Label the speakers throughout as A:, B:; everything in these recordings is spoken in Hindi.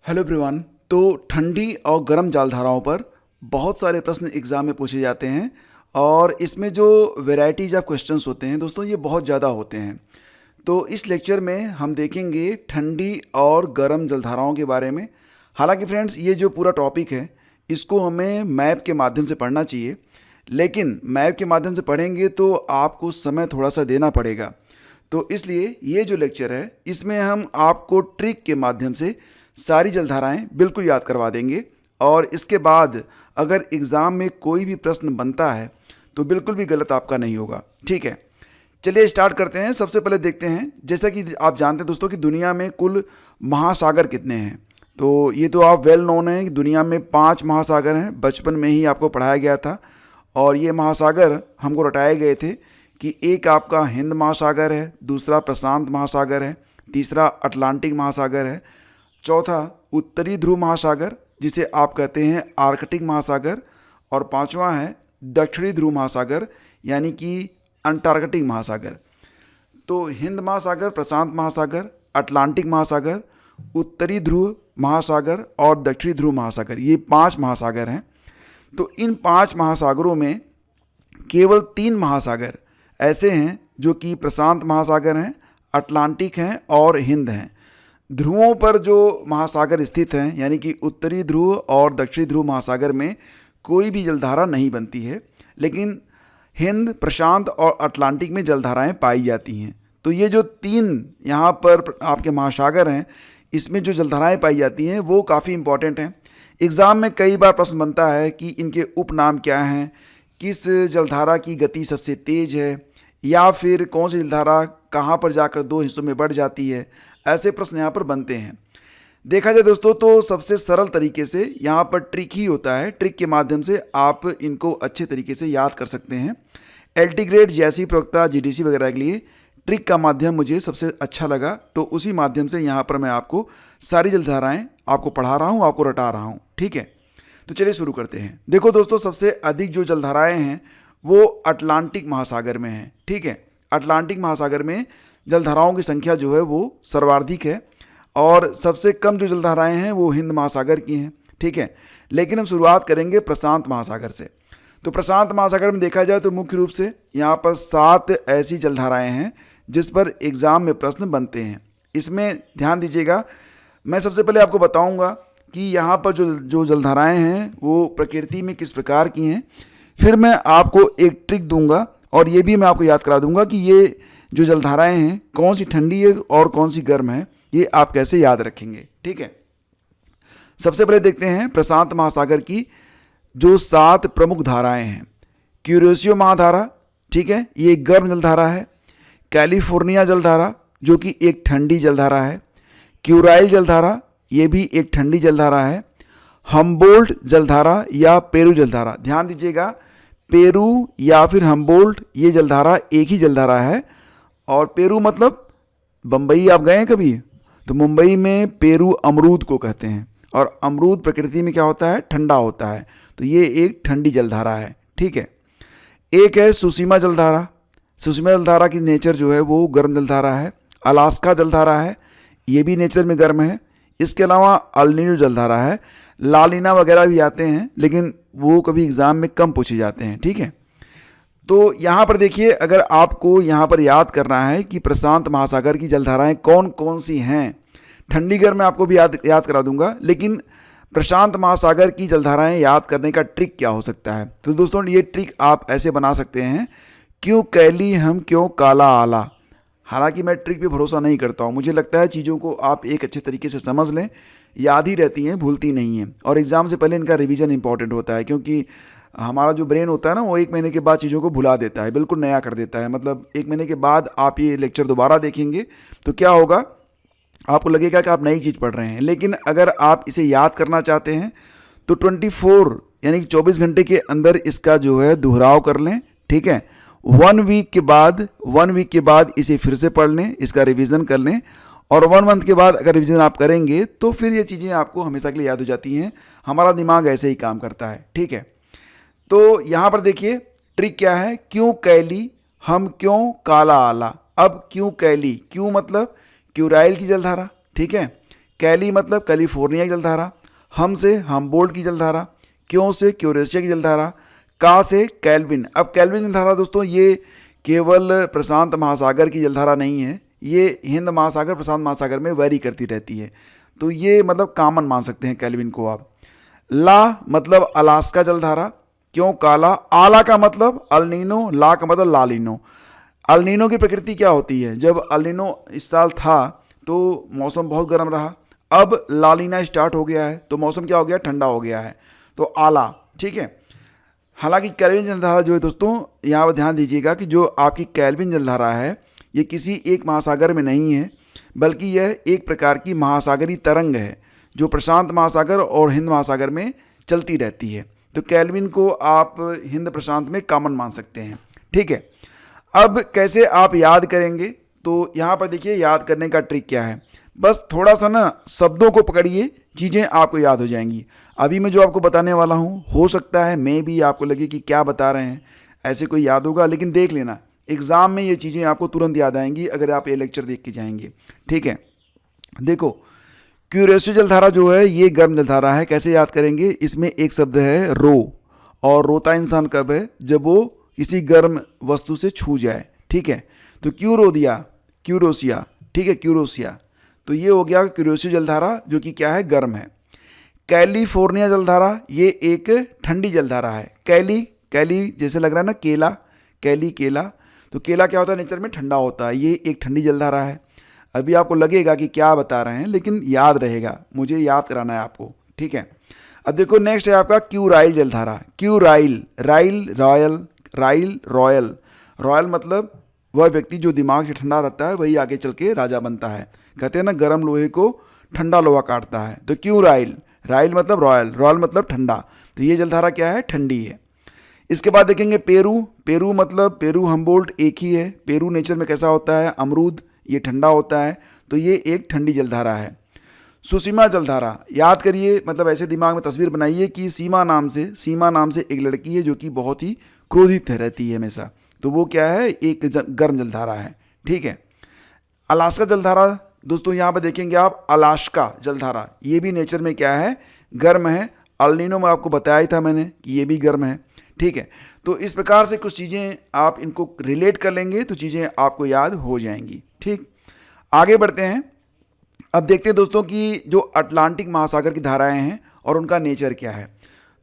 A: Hello everyone. तो ठंडी और गर्म जलधाराओं पर बहुत सारे प्रश्न एग्ज़ाम में पूछे जाते हैं और इसमें जो वैरायटीज ऑफ क्वेश्चंस होते हैं दोस्तों ये बहुत ज़्यादा होते हैं। तो इस लेक्चर में हम देखेंगे ठंडी और गर्म जलधाराओं के बारे में। हालांकि फ्रेंड्स ये जो पूरा टॉपिक है इसको हमें मैप के माध्यम से पढ़ना चाहिए, लेकिन मैप के माध्यम से पढ़ेंगे तो आपको समय थोड़ा सा देना पड़ेगा। तो इसलिए ये जो लेक्चर है इसमें हम आपको ट्रिक के माध्यम से सारी जलधाराएं बिल्कुल याद करवा देंगे और इसके बाद अगर एग्ज़ाम में कोई भी प्रश्न बनता है तो बिल्कुल भी गलत आपका नहीं होगा। ठीक है, चलिए स्टार्ट करते हैं। सबसे पहले देखते हैं, जैसा कि आप जानते हैं दोस्तों कि दुनिया में कुल महासागर कितने हैं। तो ये तो आप वेल नोन है कि दुनिया में 5 महासागर हैं, बचपन में ही आपको पढ़ाया गया था। और ये महासागर हमको रटाए गए थे कि एक आपका हिंद महासागर है, दूसरा प्रशांत महासागर है, तीसरा अटलांटिक महासागर है, चौथा उत्तरी ध्रुव महासागर जिसे आप कहते हैं आर्कटिक महासागर, और पांचवा है दक्षिणी ध्रुव महासागर यानी कि अंटार्कटिक महासागर। तो हिंद महासागर, प्रशांत महासागर, अटलांटिक महासागर, उत्तरी ध्रुव महासागर और दक्षिणी ध्रुव महासागर, ये 5 महासागर हैं। तो इन 5 महासागरों में केवल 3 महासागर ऐसे हैं जो कि प्रशांत महासागर हैं, अटलांटिक हैं और हिंद हैं। ध्रुवों पर जो महासागर स्थित हैं यानी कि उत्तरी ध्रुव और दक्षिणी ध्रुव महासागर में कोई भी जलधारा नहीं बनती है, लेकिन हिंद, प्रशांत और अटलांटिक में जलधाराएं पाई जाती हैं। तो ये जो 3 यहाँ पर आपके महासागर हैं इसमें जो जलधाराएं पाई जाती हैं वो काफ़ी इंपॉर्टेंट हैं। एग्ज़ाम में कई बार प्रश्न बनता है कि इनके उपनाम क्या हैं, किस जलधारा की गति सबसे तेज़ है, या फिर कौन सी जलधारा कहाँ पर जाकर 2 हिस्सों में बढ़ जाती है। ऐसे प्रश्न यहाँ पर बनते हैं। देखा जाए दोस्तों तो सबसे सरल तरीके से यहाँ पर ट्रिक ही होता है। ट्रिक के माध्यम से आप इनको अच्छे तरीके से याद कर सकते हैं। एलटी ग्रेड, जैसी प्रवक्ता, जीडीसी वगैरह के लिए ट्रिक का माध्यम मुझे सबसे अच्छा लगा, तो उसी माध्यम से यहाँ पर मैं आपको सारी जलधाराएँ आपको पढ़ा रहा हूँ, आपको रटा रहा हूँ। ठीक है, तो चलिए शुरू करते हैं। देखो दोस्तों, सबसे अधिक जो जलधाराएँ हैं वो अटलांटिक महासागर में हैं। ठीक है, अटलांटिक महासागर में जलधाराओं की संख्या जो है वो सर्वाधिक है और सबसे कम जो जलधाराएं हैं वो हिंद महासागर की हैं। ठीक है, लेकिन हम शुरुआत करेंगे प्रशांत महासागर से। तो प्रशांत महासागर में देखा जाए तो मुख्य रूप से यहाँ पर 7 ऐसी जलधाराएं हैं जिस पर एग्ज़ाम में प्रश्न बनते हैं। इसमें ध्यान दीजिएगा, मैं सबसे पहले आपको बताऊँगा कि यहाँ पर जो जलधाराएँ हैं वो प्रकृति में किस प्रकार की हैं। फिर मैं आपको एक ट्रिक दूंगा और ये भी मैं आपको याद करा दूंगा कि ये जो जलधाराएं हैं कौन सी ठंडी है और कौन सी गर्म है, ये आप कैसे याद रखेंगे। ठीक है, सबसे पहले देखते हैं प्रशांत महासागर की जो 7 प्रमुख धाराएं हैं। क्यूरेशियो महाधारा, ठीक है, ये एक गर्म जलधारा है। कैलिफोर्निया जलधारा जो कि एक ठंडी जलधारा है। क्यूराइल जलधारा, ये भी एक ठंडी जलधारा है। हम्बोल्ट जलधारा या पेरू जलधारा, ध्यान दीजिएगा, पेरू या फिर हम्बोल्ट ये जलधारा एक ही जलधारा है। और पेरू मतलब बम्बई आप गए हैं कभी, तो मुंबई में पेरू अमरूद को कहते हैं और अमरूद प्रकृति में क्या होता है, ठंडा होता है। तो ये एक ठंडी जलधारा है। ठीक है, एक है सुसीमा जलधारा। सुसीमा जलधारा की नेचर जो है वो गर्म जलधारा है। अलास्का जलधारा है, ये भी नेचर में गर्म है। इसके अलावा अल-नीनो जलधारा है। लालिना वगैरह भी आते हैं लेकिन वो कभी एग्ज़ाम में कम पूछे जाते हैं। ठीक है, तो यहाँ पर देखिए, अगर आपको यहाँ पर याद करना है कि प्रशांत महासागर की जलधाराएं कौन कौन सी हैं, ठंडी गर्म मैं आपको भी याद करा दूंगा, लेकिन प्रशांत महासागर की जलधाराएं याद करने का ट्रिक क्या हो सकता है। तो दोस्तों ये ट्रिक आप ऐसे बना सकते हैं, क्यों कैली हम क्यों काला आला। हालांकि मैं ट्रिक पे भरोसा नहीं करता हूँ, मुझे लगता है चीज़ों को आप एक अच्छे तरीके से समझ लें, याद ही रहती हैं, भूलती नहीं हैं। और एग्ज़ाम से पहले इनका रिवीजन इंपॉर्टेंट होता है, क्योंकि हमारा जो ब्रेन होता है ना वो 1 महीने के बाद चीज़ों को भुला देता है, बिल्कुल नया कर देता है। मतलब 1 महीने के बाद आप ये लेक्चर दोबारा देखेंगे तो क्या होगा, आपको लगेगा कि आप नई चीज़ पढ़ रहे हैं। लेकिन अगर आप इसे याद करना चाहते हैं तो 24 यानी कि 24 घंटे के अंदर इसका जो है दोहराव कर लें। ठीक है, 1 वीक के बाद इसे फिर से पढ़ लें, इसका रिवीजन कर लें, और 1 मंथ के बाद अगर रिवीजन आप करेंगे तो फिर ये चीज़ें आपको हमेशा के लिए याद हो जाती हैं। हमारा दिमाग ऐसे ही काम करता है। ठीक है, तो यहाँ पर देखिए ट्रिक क्या है, क्यों कैली हम क्यों काला आला। अब क्यों कैली, क्यों मतलब क्यूराइल की जलधारा, ठीक है, कैली मतलब कैलिफोर्निया की जलधारा, हम से हमबोल्ट की जलधारा, क्यों से क्यूरेशिया की जलधारा, का से कैल्विन। अब कैल्विन जलधारा दोस्तों ये केवल प्रशांत महासागर की जलधारा नहीं है, ये हिंद महासागर प्रशांत महासागर में वेरी करती रहती है, तो ये मतलब कॉमन मान सकते हैं कैल्विन को आप। ला मतलब अलास्का जलधारा, क्यों काला। आला का मतलब अल्नीनो, ला का मतलब लालिनो। अल्नीनो की प्रकृति क्या होती है, जब अल्नीनो इस साल था तो मौसम बहुत गर्म रहा, अब लालिना स्टार्ट हो गया है तो मौसम क्या हो गया, ठंडा हो गया है, तो आला। ठीक है। हालांकि कैल्विन जलधारा जो है दोस्तों, यहाँ पर ध्यान दीजिएगा कि जो आपकी कैल्विन जलधारा है ये किसी एक महासागर में नहीं है, बल्कि यह एक प्रकार की महासागरीय तरंग है जो प्रशांत महासागर और हिंद महासागर में चलती रहती है। तो कैल्विन को आप हिंद प्रशांत में कॉमन मान सकते हैं। ठीक है। अब कैसे आप याद करेंगे, तो यहाँ पर देखिए याद करने का ट्रिक क्या है, बस थोड़ा सा ना शब्दों को पकड़िए, चीज़ें आपको याद हो जाएंगी। अभी मैं जो आपको बताने वाला हूँ हो सकता है मैं भी आपको लगे कि क्या बता रहे हैं, ऐसे कोई याद होगा, लेकिन देख लेना एग्ज़ाम में ये चीज़ें आपको तुरंत याद आएंगी अगर आप ये लेक्चर देख के जाएंगे। ठीक है। देखो क्यूरेशिया जलधारा जो है ये गर्म जलधारा है। कैसे याद करेंगे, इसमें एक शब्द है रो, और रोता इंसान कब है, जब वो किसी गर्म वस्तु से छू जाए। ठीक है। तो क्यों रो दिया, क्यूरोसिया। ठीक है, क्यूरोसिया। तो ये हो गया क्यूरेशिया जलधारा जो कि क्या है, गर्म है। कैलिफोर्निया जलधारा ये एक ठंडी जलधारा है। कैली, कैली जैसे लग रहा है ना केला, कैली केला, तो केला क्या होता है नेचर में, ठंडा होता है, ये एक ठंडी जलधारा है। अभी आपको लगेगा कि क्या बता रहे हैं, लेकिन याद रहेगा, मुझे याद कराना है आपको। ठीक है। अब देखो नेक्स्ट है आपका क्यूराइल जलधारा। क्यूराइल, राइल रॉयल, राइल रॉयल। रॉयल मतलब वह व्यक्ति जो दिमाग से ठंडा रहता है वही आगे चल के राजा बनता है। कहते हैं ना गर्म लोहे को ठंडा लोहा काटता है, तो क्यूराइल, राइल मतलब रॉयल, रॉयल मतलब ठंडा, तो ये जलधारा क्या है, ठंडी है। इसके बाद देखेंगे पेरू। पेरू मतलब पेरू हमबोल्ट एक ही है। पेरू नेचर में कैसा होता है, अमरूद, ये ठंडा होता है, तो ये एक ठंडी जलधारा है। सुसीमा जलधारा, याद करिए, मतलब ऐसे दिमाग में तस्वीर बनाइए कि सीमा नाम से एक लड़की है जो कि बहुत ही क्रोधित रहती है हमेशा, तो वो क्या है, एक गर्म जलधारा है। ठीक है। अलास्का जलधारा दोस्तों यहाँ पर देखेंगे आप, अलास्का जलधारा ये भी नेचर में क्या है, गर्म है। अल्नीनो में आपको बताया ही था मैंने कि ये भी गर्म है। ठीक है। तो इस प्रकार से कुछ चीज़ें आप इनको रिलेट कर लेंगे तो चीज़ें आपको याद हो जाएंगी। ठीक, आगे बढ़ते हैं। अब देखते हैं दोस्तों कि जो अटलांटिक महासागर की धाराएं हैं और उनका नेचर क्या है।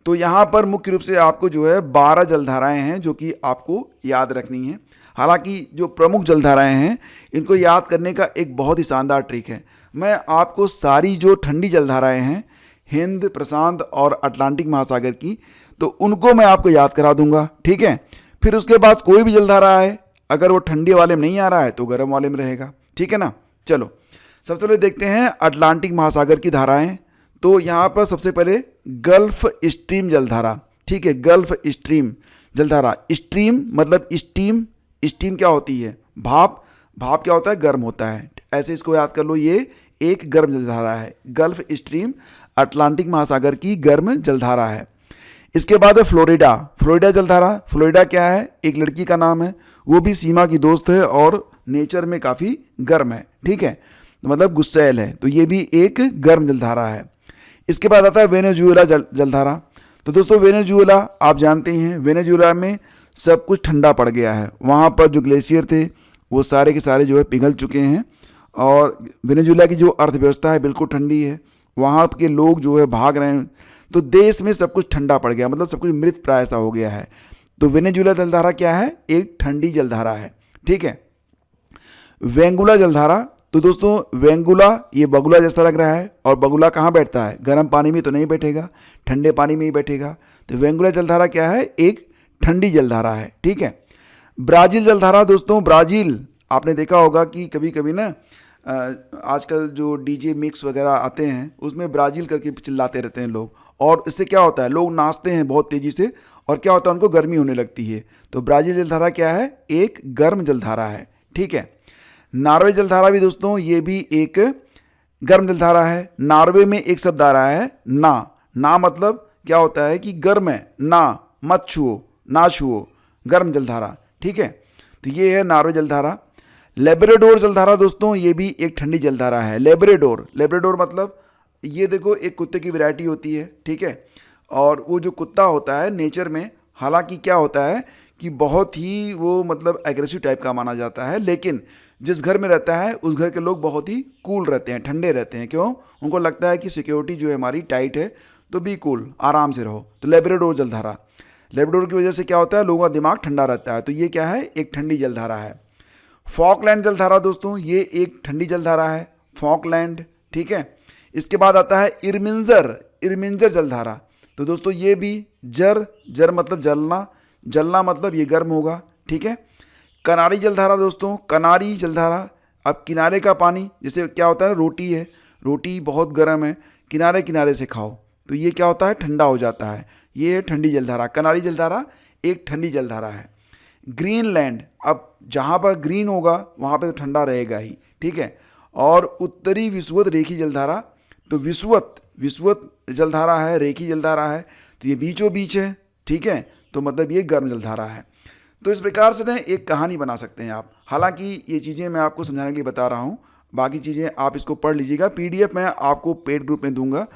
A: तो यहाँ पर मुख्य रूप से आपको जो है 12 जलधाराएं हैं जो कि आपको याद रखनी है। हालांकि जो प्रमुख जलधाराएं हैं इनको याद करने का एक बहुत ही शानदार ट्रिक है। मैं आपको सारी जो ठंडी जलधाराएं हैं हिंद, प्रशांत और अटलांटिक महासागर की, तो उनको मैं आपको याद करा दूंगा। ठीक है। फिर उसके बाद कोई भी जलधारा है अगर वो ठंडी वाले में नहीं आ रहा है तो गर्म वाले में रहेगा। ठीक है ना। चलो सबसे पहले देखते हैं अटलांटिक महासागर की धाराएं। तो यहाँ पर सबसे पहले गल्फ स्ट्रीम जलधारा। ठीक है, गल्फ स्ट्रीम जलधारा। स्ट्रीम मतलब स्टीम, स्टीम क्या होती है, भाप, भाप क्या होता है, गर्म होता है। ऐसे इसको याद कर लो, ये एक गर्म जलधारा है। गल्फ स्ट्रीम अटलांटिक महासागर की गर्म जलधारा है। इसके बाद है फ्लोरिडा। फ्लोरिडा जलधारा, फ्लोरिडा क्या है, एक लड़की का नाम है, वो भी सीमा की दोस्त है और नेचर में काफ़ी गर्म है। ठीक है, मतलब गुस्सैल है, तो ये भी एक गर्म जलधारा है। इसके बाद आता है वेनेजुएला जलधारा। तो दोस्तों वेनेजुएला आप जानते हैं, वेनेजुएला में सब कुछ ठंडा पड़ गया है। वहाँ पर जो ग्लेशियर थे वो सारे के सारे जो है पिघल चुके हैं और वेनेजुएला की जो अर्थव्यवस्था है बिल्कुल ठंडी है। वहाँ के लोग जो है भाग रहे हैं, तो देश में सब कुछ ठंडा पड़ गया, मतलब सब कुछ मृत प्राय सा हो गया है। तो वेनेजुएला जलधारा क्या है, एक ठंडी जलधारा है। ठीक है। वेंगुला जलधारा। तो दोस्तों वेंगुला ये बगुला जैसा लग रहा है, और बगुला कहाँ बैठता है, गर्म पानी में तो नहीं बैठेगा, ठंडे पानी में ही बैठेगा। तो वेंगुला जलधारा क्या है, एक ठंडी जलधारा है। ठीक है। ब्राज़ील जलधारा। दोस्तों ब्राज़ील आपने देखा होगा कि कभी कभी ना आजकल जो डीजे मिक्स वगैरह आते हैं उसमें ब्राज़ील करके चिल्लाते रहते हैं लोग, और इससे क्या होता है, लोग नाचते हैं बहुत तेज़ी से और क्या होता है, उनको गर्मी होने लगती है। तो ब्राज़ील जलधारा क्या है, एक गर्म जलधारा है। ठीक है। नॉर्वे जलधारा भी दोस्तों ये भी एक गर्म जलधारा है। नॉर्वे में एक शब्द आ रहा है ना, ना मतलब क्या होता है कि गर्म है, ना मत छुओ, ना छुओ, गर्म जलधारा। ठीक है। तो ये है नॉर्वे जलधारा। लेब्राडोर जलधारा दोस्तों ये भी एक ठंडी जलधारा है। लेब्राडोर, लेब्राडोर मतलब ये देखो एक कुत्ते की वैरायटी होती है, ठीक है। और वो जो कुत्ता होता है नेचर में, हालांकि क्या होता है कि बहुत ही वो मतलब एग्रेसिव टाइप का माना जाता है, लेकिन जिस घर में रहता है उस घर के लोग बहुत ही कूल रहते हैं, ठंडे रहते हैं। क्यों? उनको लगता है कि सिक्योरिटी जो है हमारी टाइट है, तो बी कूल, आराम से रहो। तो लेब्राडोर जलधारा, लेब्राडोर की वजह से क्या होता है, लोगों का दिमाग ठंडा रहता है। तो ये क्या है, एक ठंडी जलधारा है। फॉकलैंड जलधारा दोस्तों ये एक ठंडी जलधारा है, फॉकलैंड, ठीक है। इसके बाद आता है इरमिंजर, इरमिंजर जलधारा। तो दोस्तों ये भी जर, जर मतलब जलना, जलना मतलब ये गर्म होगा, ठीक है। कनारी जलधारा दोस्तों, कनारी जलधारा, अब किनारे का पानी, जैसे क्या होता है, रोटी है, रोटी बहुत गर्म है, किनारे किनारे से खाओ तो ये क्या होता है, ठंडा हो जाता है। ये है ठंडी जलधारा, कनारी जलधारा एक ठंडी जलधारा है। ग्रीनलैंड, अब जहाँ पर ग्रीन होगा वहाँ पे तो ठंडा रहेगा ही, ठीक है। और उत्तरी विषुवत रेखी जलधारा, तो विषुवत, विषुवत जलधारा है, रेखी जलधारा है, तो ये बीचों बीच है, ठीक है। तो मतलब ये गर्म जलधारा है। तो इस प्रकार से ना एक कहानी बना सकते हैं आप। हालांकि ये चीज़ें मैं आपको समझाने के लिए बता रहा हूँ, बाकी चीज़ें आप इसको पढ़ लीजिएगा। पीडीएफ मैं आपको पेड ग्रुप में दूंगा,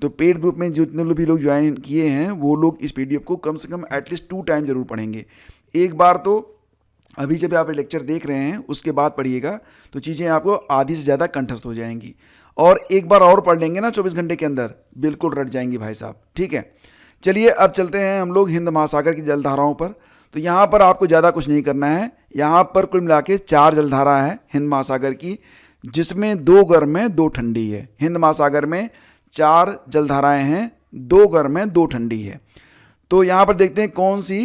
A: तो पेड ग्रुप में जितने भी लोग ज्वाइन किए हैं वो लोग इस पीडीएफ को कम से कम एटलीस्ट 2 टाइम जरूर पढ़ेंगे। एक बार तो अभी जब आप लेक्चर देख रहे हैं उसके बाद पढ़िएगा, तो चीज़ें आपको आधी से ज़्यादा कंठस्थ हो जाएंगी। और एक बार और पढ़ लेंगे ना 24 घंटे के अंदर, बिल्कुल रट जाएंगी भाई साहब, ठीक है। चलिए अब चलते हैं हम लोग हिंद महासागर की जलधाराओं पर। तो यहाँ पर आपको ज़्यादा कुछ नहीं करना है। यहाँ पर कुल मिला के 4 जलधारा है हिंद महासागर की, जिसमें 2 गर्म है 2 ठंडी है। हिंद महासागर में 4 जलधाराएं हैं, 2 गर्म है 2 ठंडी है। तो यहाँ पर देखते हैं कौन सी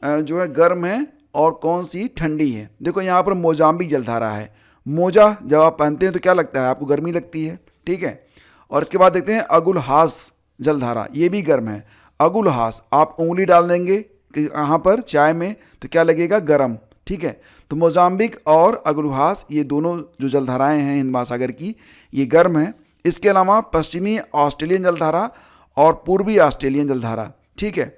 A: जो है गर्म है और कौन सी ठंडी है। देखो यहाँ पर मोजाम्बिक जलधारा है। मोजा जब आप पहनते हैं तो क्या लगता है, आपको गर्मी लगती है, ठीक है। और इसके बाद देखते हैं अगुलहास जलधारा, ये भी गर्म है। अगुलहास, आप उंगली डाल देंगे यहाँ पर चाय में तो क्या लगेगा, गर्म, ठीक है। तो मोजाम्बिक और अगुलहास ये दोनों जो जलधाराएं हैं हिंद महासागर की, ये गर्म है। इसके अलावा पश्चिमी ऑस्ट्रेलियन जलधारा और पूर्वी ऑस्ट्रेलियन जलधारा, ठीक है।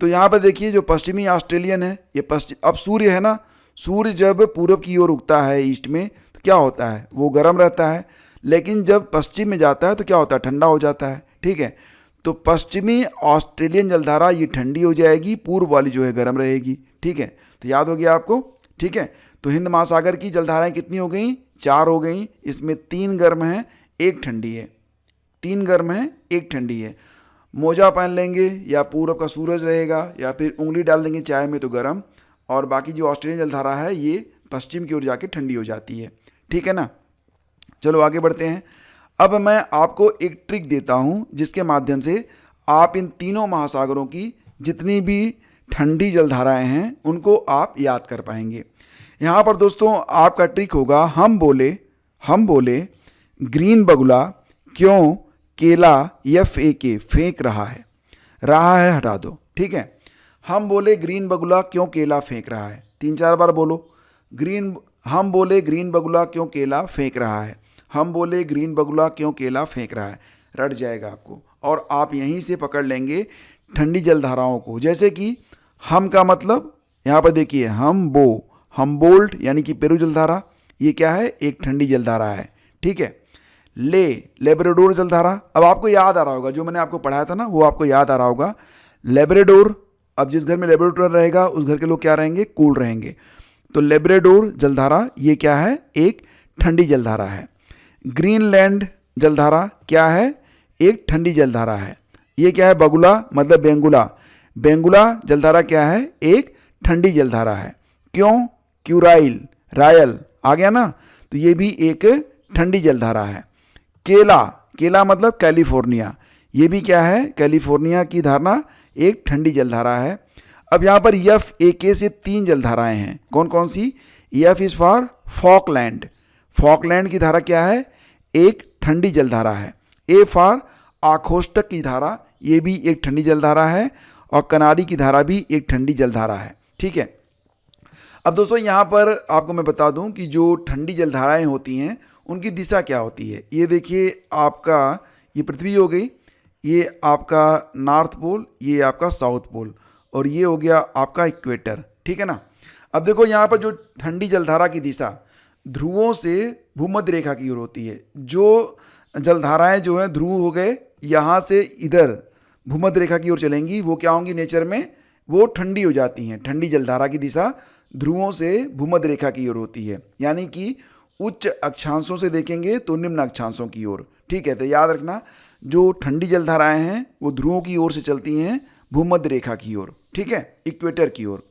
A: तो यहाँ पर देखिए जो पश्चिमी ऑस्ट्रेलियन है, ये पश्चिम, अब सूर्य है ना, सूर्य जब पूर्व की ओर उगता है ईस्ट में तो क्या होता है, वो गर्म रहता है। लेकिन जब पश्चिम में जाता है तो क्या होता है, ठंडा हो जाता है, ठीक है। तो पश्चिमी ऑस्ट्रेलियन जलधारा ये ठंडी हो जाएगी, पूर्व वाली जो है गर्म रहेगी, ठीक है। तो याद हो गया आपको, ठीक है। तो हिंद महासागर की जलधाराएं कितनी हो गई, 4 हो गई। इसमें 3 गर्म हैं 1 ठंडी है, 3 गर्म है 1 ठंडी है। मोजा पहन लेंगे या पूरब का सूरज रहेगा या फिर उंगली डाल देंगे चाय में तो गर्म, और बाकी जो ऑस्ट्रेलियन जलधारा है ये पश्चिम की ओर जाके ठंडी हो जाती है, ठीक है ना। चलो आगे बढ़ते हैं। अब मैं आपको एक ट्रिक देता हूं जिसके माध्यम से आप इन तीनों महासागरों की जितनी भी ठंडी जलधाराएं हैं उनको आप याद कर पाएंगे। यहाँ पर दोस्तों आपका ट्रिक होगा, हम बोले ग्रीन बगुला क्यों केला FAK फेंक रहा है हटा दो, ठीक है। हम बोले ग्रीन बगुला क्यों केला फेंक रहा है, 3-4 बार बोलो। हम बोले ग्रीन बगुला क्यों केला फेंक रहा है, हम बोले ग्रीन बगुला क्यों केला फेंक रहा है, रट जाएगा आपको। और आप यहीं से पकड़ लेंगे ठंडी जलधाराओं को। जैसे कि हम का मतलब यहाँ पर देखिए, हमबोल्ट यानी कि पेरू जलधारा, ये क्या है, एक ठंडी जलधारा है, ठीक है। लेब्राडोर जलधारा, अब आपको याद आ रहा होगा जो मैंने आपको पढ़ाया था ना, वो आपको याद आ रहा होगा। लेब्राडोर, अब जिस घर में लेब्राडोर रहेगा उस घर के लोग क्या रहेंगे, कूल रहेंगे। तो लेब्राडोर जलधारा ये क्या है, एक ठंडी जलधारा है। ग्रीनलैंड जलधारा क्या है, एक ठंडी जलधारा है। ये क्या है, बगुला मतलब बेंगुला, बेंगुला जलधारा क्या है, एक ठंडी जलधारा है। क्यों, क्यूराइल, रायल आ गया ना, तो ये भी एक ठंडी जलधारा है। केला मतलब कैलिफोर्निया, ये भी क्या है, कैलिफोर्निया की धारणा एक ठंडी जलधारा है। अब यहाँ पर FAK से 3 जलधाराएं हैं, कौन कौन सी, F is for Falkland, Falkland की धारा क्या है, एक ठंडी जलधारा है। A फॉर आखोष्टक की धारा, ये भी एक ठंडी जलधारा है। और कनारी की धारा भी एक ठंडी जलधारा है, ठीक है। अब दोस्तों यहाँ पर आपको मैं बता दूं कि जो ठंडी जलधाराएं होती हैं उनकी दिशा क्या होती है। ये देखिए आपका, ये पृथ्वी हो गई, ये आपका नॉर्थ पोल, ये आपका साउथ पोल, और ये हो गया आपका इक्वेटर, ठीक है ना। अब देखो यहाँ पर जो ठंडी जलधारा की दिशा, ध्रुवों से भूमध्य रेखा की ओर होती है। जो जलधाराएं जो हैं ध्रुव हो गए, यहाँ से इधर भूमध्य रेखा की ओर चलेंगी, वो क्या होंगी नेचर में, वो ठंडी हो जाती हैं। ठंडी जलधारा की दिशा ध्रुवों से भूमध्य रेखा की ओर होती है, यानी कि उच्च अक्षांशों से देखेंगे तो निम्न अक्षांशों की ओर। ठीक है, तो याद रखना जो ठंडी जलधाराएं हैं वो ध्रुवों की ओर से चलती हैं भूमध्य रेखा की ओर। ठीक है, इक्वेटर की ओर।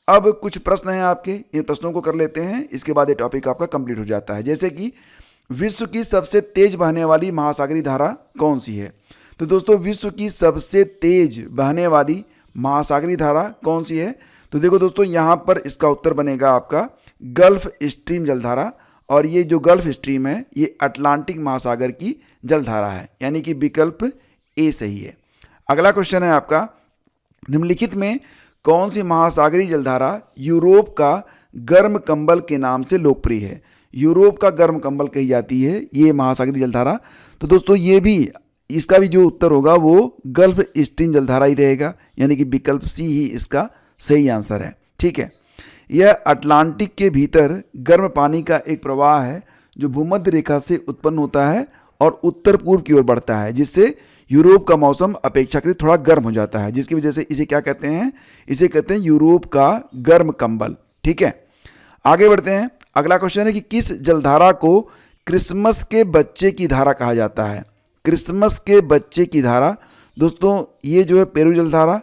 A: अब कुछ प्रश्न हैं आपके, इन प्रश्नों को कर लेते हैं, इसके बाद ये टॉपिक आपका कंप्लीट हो जाता है। जैसे कि विश्व की सबसे तेज बहने वाली महासागरीय धारा कौन सी है? तो दोस्तों विश्व की सबसे तेज बहने वाली महासागरीय धारा कौन सी है? तो देखो दोस्तों, यहाँ पर इसका उत्तर बनेगा आपका गल्फ स्ट्रीम जलधारा, और ये जो गल्फ स्ट्रीम है ये अटलांटिक महासागर की जलधारा है, यानी कि विकल्प ए सही है। अगला क्वेश्चन है आपका, निम्नलिखित में कौन सी महासागरीय जलधारा यूरोप का गर्म कंबल के नाम से लोकप्रिय है? यूरोप का गर्म कंबल कही जाती है ये महासागरीय जलधारा। तो दोस्तों ये भी, इसका भी जो उत्तर होगा वो गल्फ स्ट्रीम जलधारा ही रहेगा, यानी कि विकल्प सी ही इसका सही आंसर है। ठीक है, यह अटलांटिक के भीतर गर्म पानी का एक प्रवाह है जो भूमध्य रेखा से उत्पन्न होता है और उत्तर पूर्व की ओर बढ़ता है, जिससे यूरोप का मौसम अपेक्षाकृत थोड़ा गर्म हो जाता है, जिसकी वजह से इसे क्या कहते हैं? इसे कहते हैं यूरोप का गर्म कंबल। ठीक है, आगे बढ़ते हैं। अगला क्वेश्चन है कि किस जलधारा को क्रिसमस के बच्चे की धारा कहा जाता है? क्रिसमस के बच्चे की धारा दोस्तों ये जो है पेरू जलधारा,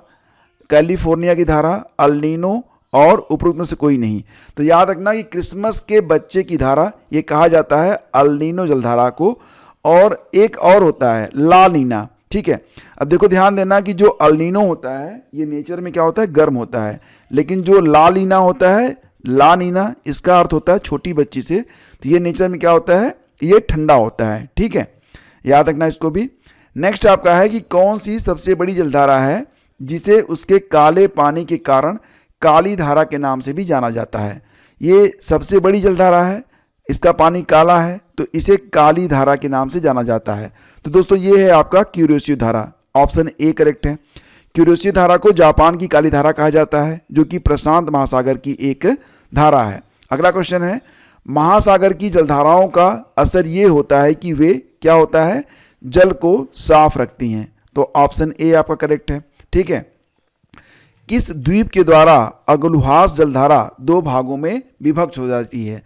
A: कैलिफोर्निया की धारा, अल नीनो और उपरोक्त में से कोई नहीं। तो याद रखना कि क्रिसमस के बच्चे की धारा ये कहा जाता है अल नीनो जलधारा को, और एक और होता है ला नीना। ठीक है, अब देखो ध्यान देना कि जो अल नीनो होता है ये नेचर में क्या होता है? गर्म होता है, लेकिन जो ला नीना होता है, ला नीना इसका अर्थ होता है छोटी बच्ची से, तो ये नेचर में क्या होता है? ये ठंडा होता है। ठीक है, याद रखना इसको भी। नेक्स्ट आपका है कि कौन सी सबसे बड़ी जलधारा है जिसे उसके काले पानी के कारण काली धारा के नाम से भी जाना जाता है? ये सबसे बड़ी जलधारा है, इसका पानी काला है, तो इसे काली धारा के नाम से जाना जाता है। तो दोस्तों ये है आपका क्यूरियोसिटी धारा, ऑप्शन ए करेक्ट है। क्यूरियोसिटी धारा को जापान की काली धारा कहा जाता है, जो कि प्रशांत महासागर की एक धारा है। अगला क्वेश्चन है, महासागर की जलधाराओं का असर ये होता है कि वे क्या होता है? जल को साफ रखती हैं। तो ऑप्शन ए आपका करेक्ट है। ठीक है, किस द्वीप के द्वारा अगलुहास जलधारा दो भागों में विभक्त हो जाती है?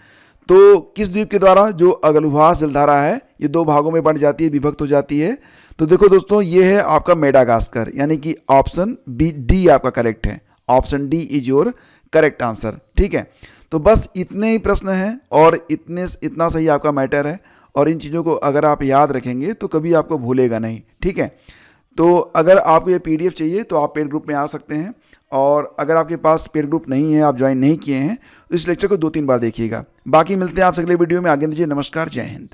A: तो किस द्वीप के द्वारा जो अगलुहास जलधारा है ये दो भागों में बंट जाती है, विभक्त हो जाती है? तो देखो दोस्तों ये है आपका मेडागास्कर, यानी कि ऑप्शन बी डी आपका करेक्ट है। Option D is your correct answer. ठीक है, तो बस इतने ही प्रश्न हैं और इतना सही आपका मैटर है, और इन चीज़ों को अगर आप याद रखेंगे तो कभी आपको भूलेगा नहीं। ठीक है, तो अगर आपको ये PDF चाहिए तो आप पेड ग्रुप में आ सकते हैं, और अगर आपके पास पेड ग्रुप नहीं है, आप ज्वाइन नहीं किए हैं, तो इस लेक्चर को 2-3 बार देखिएगा। बाकी मिलते हैं आपसे अगले वीडियो में। आगे दीजिए, नमस्कार, जय हिंद।